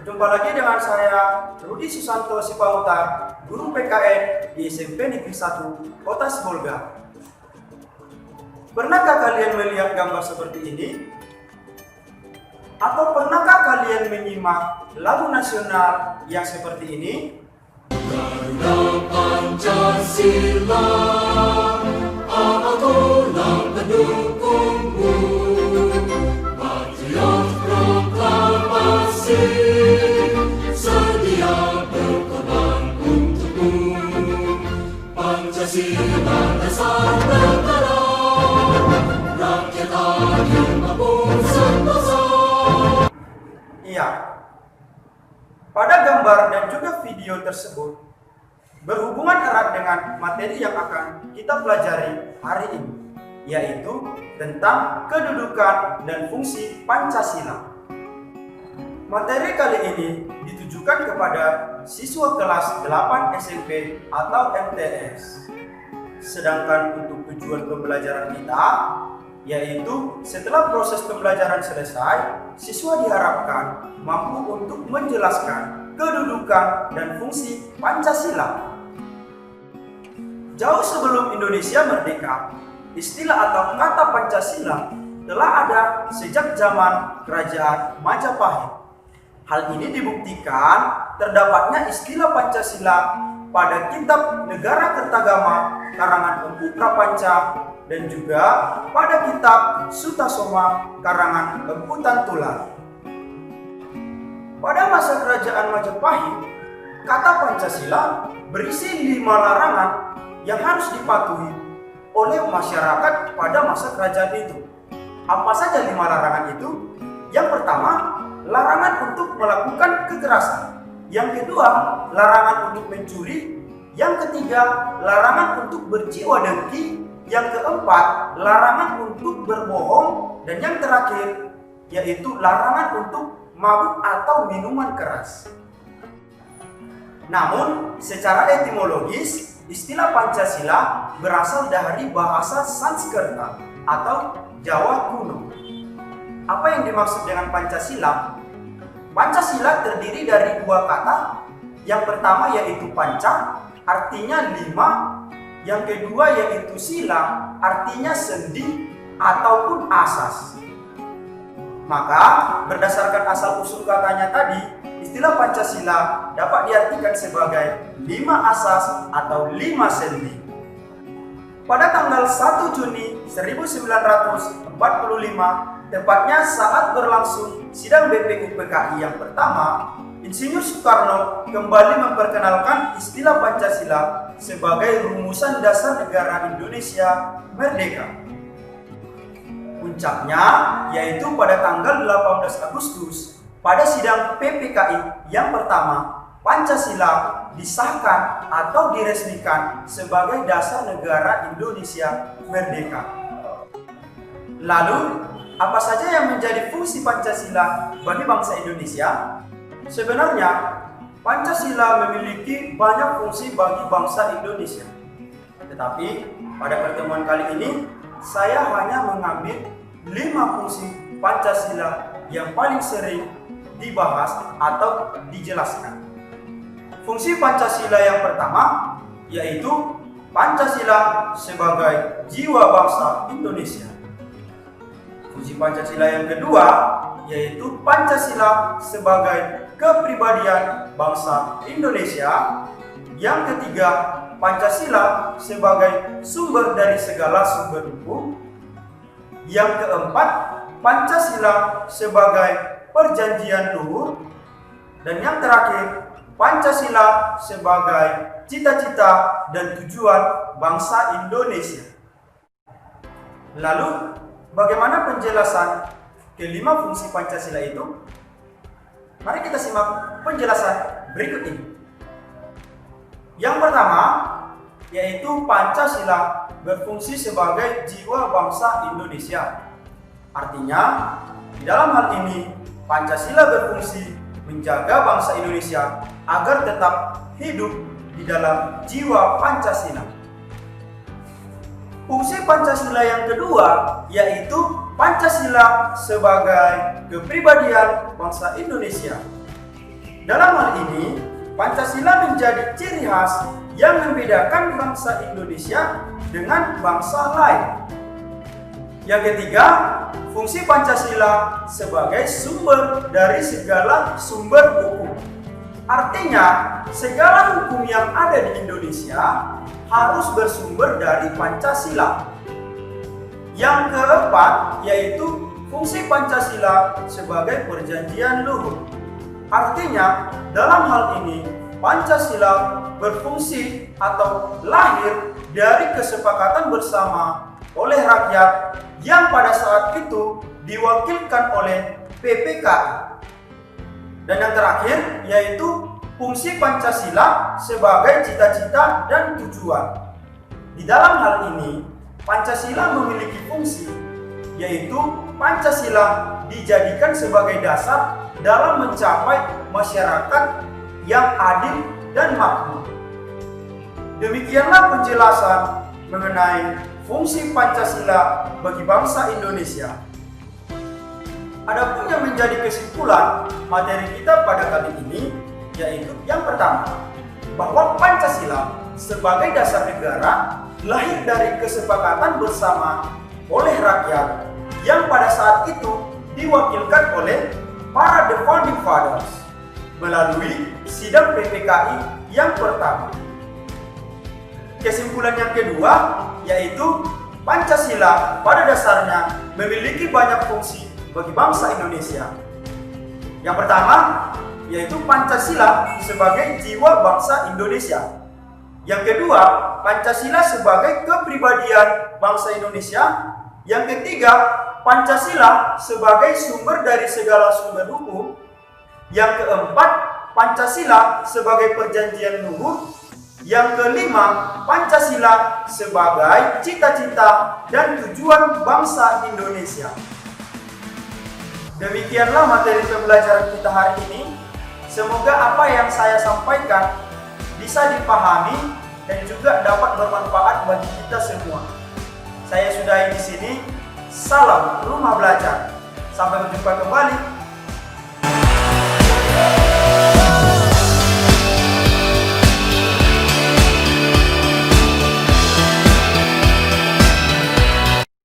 Berjumpa lagi dengan saya, Rudi Susanto Sipahutar, guru PKN di SMP Negeri 1, Kota Sibolga. Pernahkah kalian melihat gambar seperti ini? Atau pernahkah kalian menyimak lagu nasional yang seperti ini? Garuda Pancasila, tulang pendukungmu, patriot proklamasi, sedia berkorban untukmu. Pancasila dasar negara, rakyat adil maupun sentosa. Iya. Pada gambar dan juga video tersebut berhubungan erat dengan materi yang akan kita pelajari hari ini, yaitu tentang kedudukan dan fungsi Pancasila. Materi kali ini ditujukan kepada siswa kelas 8 SMP atau MTS. Sedangkan untuk tujuan pembelajaran kita, yaitu setelah proses pembelajaran selesai, siswa diharapkan mampu untuk menjelaskan kedudukan dan fungsi Pancasila. Jauh sebelum Indonesia merdeka, istilah atau kata Pancasila telah ada sejak zaman Kerajaan Majapahit. Hal ini dibuktikan terdapatnya istilah Pancasila pada Kitab Negara Kertagama karangan Empu Prapanca dan juga pada Kitab Sutasoma karangan Empu Tantular. Pada masa Kerajaan Majapahit, kata Pancasila berisi 5 larangan yang harus dipatuhi oleh masyarakat pada masa kerajaan itu. Apa saja 5 larangan itu? Yang pertama, larangan untuk melakukan kekerasan. Yang kedua, larangan untuk mencuri. Yang ketiga, larangan untuk berjiwa dengki. Yang keempat, larangan untuk berbohong. Dan yang terakhir, yaitu larangan untuk mabuk atau minuman keras. Namun, secara etimologis, istilah Pancasila berasal dari bahasa Sanskerta atau Jawa kuno. Apa yang dimaksud dengan Pancasila? Pancasila terdiri dari 2 kata. Yang pertama yaitu panca, artinya 5. Yang kedua yaitu sila, artinya sendi ataupun asas. Maka berdasarkan asal-usul katanya tadi, istilah Pancasila dapat diartikan sebagai 5 asas atau 5 sendi. Pada tanggal 1 Juni 1945, tepatnya saat berlangsung sidang BPU PKI yang pertama, Insinyur Soekarno kembali memperkenalkan istilah Pancasila sebagai rumusan dasar negara Indonesia merdeka. Puncaknya yaitu pada tanggal 18 Agustus pada sidang PPKI yang pertama, Pancasila disahkan atau diresmikan sebagai dasar negara Indonesia merdeka. Lalu, apa saja yang menjadi fungsi Pancasila bagi bangsa Indonesia? Sebenarnya, Pancasila memiliki banyak fungsi bagi bangsa Indonesia. Tetapi, pada pertemuan kali ini, saya hanya mengambil 5 fungsi Pancasila yang paling sering dibahas atau dijelaskan. Fungsi Pancasila yang pertama yaitu Pancasila sebagai jiwa bangsa Indonesia. Fungsi Pancasila yang kedua yaitu Pancasila sebagai kepribadian bangsa Indonesia. Yang ketiga, Pancasila sebagai sumber dari segala sumber hukum. Yang keempat, Pancasila sebagai perjanjian luhur. Dan yang terakhir, Pancasila sebagai cita-cita dan tujuan bangsa Indonesia. Lalu, bagaimana penjelasan kelima fungsi Pancasila itu? Mari kita simak penjelasan berikut ini. Yang pertama, yaitu Pancasila berfungsi sebagai jiwa bangsa Indonesia. Artinya, di dalam hal ini, Pancasila berfungsi menjaga bangsa Indonesia agar tetap hidup di dalam jiwa Pancasila. Fungsi Pancasila yang kedua yaitu Pancasila sebagai kepribadian bangsa Indonesia. Dalam hal ini, Pancasila menjadi ciri khas yang membedakan bangsa Indonesia dengan bangsa lain. Yang ketiga, fungsi Pancasila sebagai sumber dari segala sumber hukum. Artinya, segala hukum yang ada di Indonesia harus bersumber dari Pancasila. Yang keempat, yaitu fungsi Pancasila sebagai perjanjian luhur. Artinya, dalam hal ini, Pancasila berfungsi atau lahir dari kesepakatan bersama oleh rakyat yang pada saat itu diwakilkan oleh PPKI. Dan yang terakhir, yaitu fungsi Pancasila sebagai cita-cita dan tujuan. Di dalam hal ini, Pancasila memiliki fungsi, yaitu Pancasila dijadikan sebagai dasar dalam mencapai masyarakat yang adil dan makmur. Demikianlah penjelasan mengenai fungsi Pancasila bagi bangsa Indonesia. Adapun yang menjadi kesimpulan materi kita pada kali ini, yaitu yang pertama, bahwa Pancasila sebagai dasar negara lahir dari kesepakatan bersama oleh rakyat yang pada saat itu diwakilkan oleh para The Founding Fathers melalui sidang PPKI yang pertama. Kesimpulan yang kedua, yaitu Pancasila pada dasarnya memiliki banyak fungsi bagi bangsa Indonesia. Yang pertama, yaitu Pancasila sebagai jiwa bangsa Indonesia. Yang kedua, Pancasila sebagai kepribadian bangsa Indonesia. Yang ketiga, Pancasila sebagai sumber dari segala sumber hukum. Yang keempat, Pancasila sebagai perjanjian luhur. Yang kelima, Pancasila sebagai cita-cita dan tujuan bangsa Indonesia. Demikianlah materi pembelajaran kita hari ini. Semoga apa yang saya sampaikan bisa dipahami dan juga dapat bermanfaat bagi kita semua. Saya sudahi di sini. Salam Rumah Belajar. Sampai berjumpa kembali